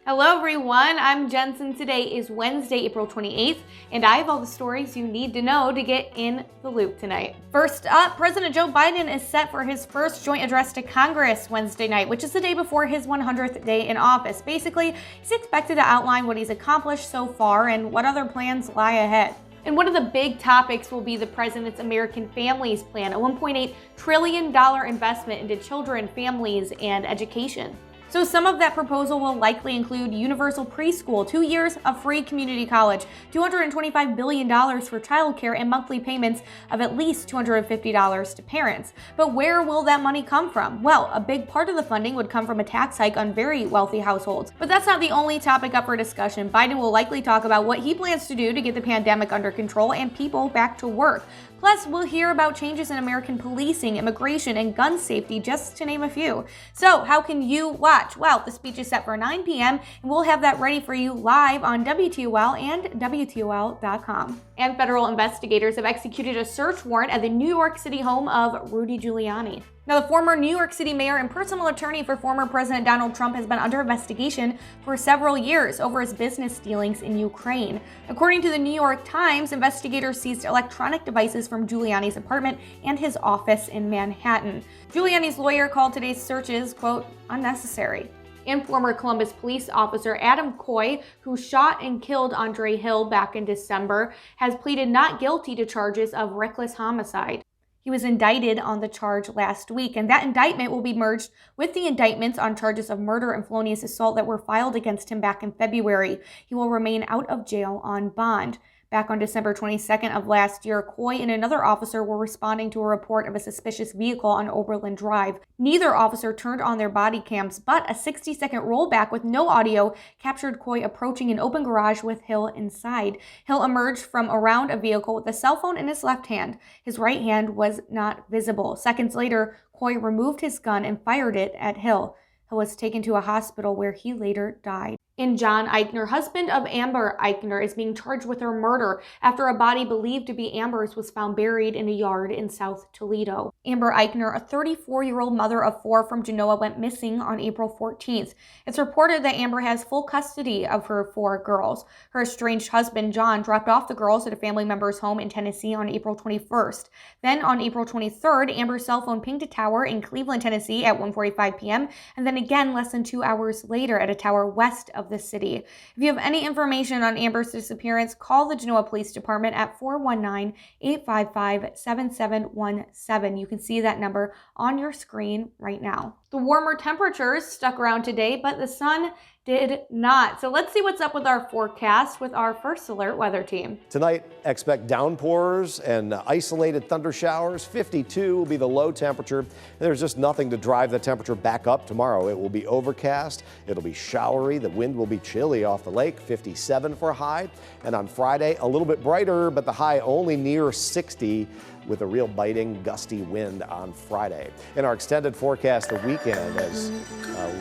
Hello everyone, I'm Jensen. Today is Wednesday, April 28th, and I have all the stories you need to know to get in the loop tonight. First up, President Joe Biden is set for his first joint address to Congress Wednesday night, which is the day before his 100th day in office. Basically, he's expected to outline what he's accomplished so far and what other plans lie ahead. And one of the big topics will be the president's American Families Plan, a $1.8 trillion investment into children, families, and education. So some of that proposal will likely include universal preschool, 2 years of free community college, $225 billion for childcare, and monthly payments of at least $250 to parents. But where will that money come from? Well, a big part of the funding would come from a tax hike on very wealthy households. But that's not the only topic up for discussion. Biden will likely talk about what he plans to do to get the pandemic under control and people back to work. Plus, we'll hear about changes in American policing, immigration, and gun safety, just to name a few. So, how can you watch? Well, the speech is set for 9 p.m., and we'll have that ready for you live on WTOL and WTOL.com. And federal investigators have executed a search warrant at the New York City home of Rudy Giuliani. Now, the former New York City mayor and personal attorney for former President Donald Trump has been under investigation for several years over his business dealings in Ukraine. According to the New York Times, investigators seized electronic devices from Giuliani's apartment and his office in Manhattan. Giuliani's lawyer called today's searches, quote, unnecessary. And former Columbus police officer Adam Coy, who shot and killed Andre Hill back in December, has pleaded not guilty to charges of reckless homicide. He was indicted on the charge last week, and that indictment will be merged with the indictments on charges of murder and felonious assault that were filed against him back in February. He will remain out of jail on bond. Back on December 22nd of last year, Coy and another officer were responding to a report of a suspicious vehicle on Oberlin Drive. Neither officer turned on their body cams, but a 60-second rollback with no audio captured Coy approaching an open garage with Hill inside. Hill emerged from around a vehicle with a cell phone in his left hand. His right hand was not visible. Seconds later, Coy removed his gun and fired it at Hill. Hill was taken to a hospital where he later died. And John Eichner, husband of Amber Eichner, is being charged with her murder after a body believed to be Amber's was found buried in a yard in South Toledo. Amber Eichner, a 34-year-old mother of 4 from Genoa, went missing on April 14th. It's reported that Amber has full custody of her 4 girls. Her estranged husband, John, dropped off the girls at a family member's home in Tennessee on April 21st. Then on April 23rd, Amber's cell phone pinged a tower in Cleveland, Tennessee at 1:45 p.m., and then again less than 2 hours later at a tower west of the city. If you have any information on Amber's disappearance, call the Genoa Police Department at 419-855-7717. You can see that number on your screen right now. The warmer temperatures stuck around today, but the sun did not. So let's see what's up with our forecast with our first alert weather team. Tonight, expect downpours and isolated thunder showers. 52 will be the low temperature. There's just nothing to drive the temperature back up tomorrow. It will be overcast. It'll be showery. The wind will be chilly off the lake. 57 for a high. And on Friday, a little bit brighter, but the high only near 60 with a real biting, gusty wind on Friday. In our extended forecast, the weekend has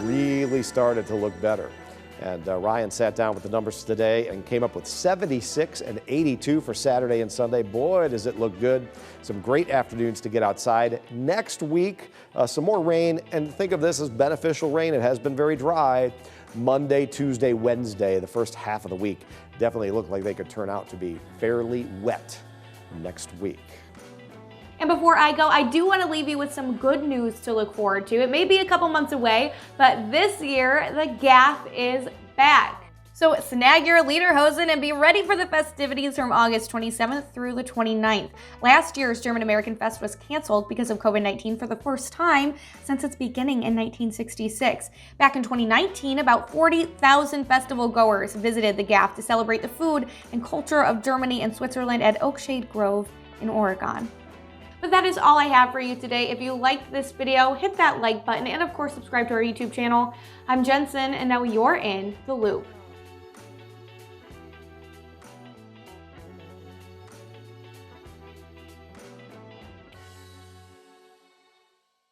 really started to look better. And Ryan sat down with the numbers today and came up with 76 and 82 for Saturday and Sunday. Boy, does it look good. Some great afternoons to get outside. Next week, some more rain, and think of this as beneficial rain. It has been very dry. Monday, Tuesday, Wednesday, the first half of the week definitely look like they could turn out to be fairly wet next week. And before I go, I do want to leave you with some good news to look forward to. It may be a couple months away, but this year, the Gaff is back. So snag your lederhosen and be ready for the festivities from August 27th through the 29th. Last year's German-American Fest was canceled because of COVID-19 for the first time since its beginning in 1966. Back in 2019, about 40,000 festival goers visited the Gaff to celebrate the food and culture of Germany and Switzerland at Oakshade Grove in Oregon. But that is all I have for you today. If you liked this video, hit that like button and of course subscribe to our YouTube channel. I'm Jensen, and now you're in the loop.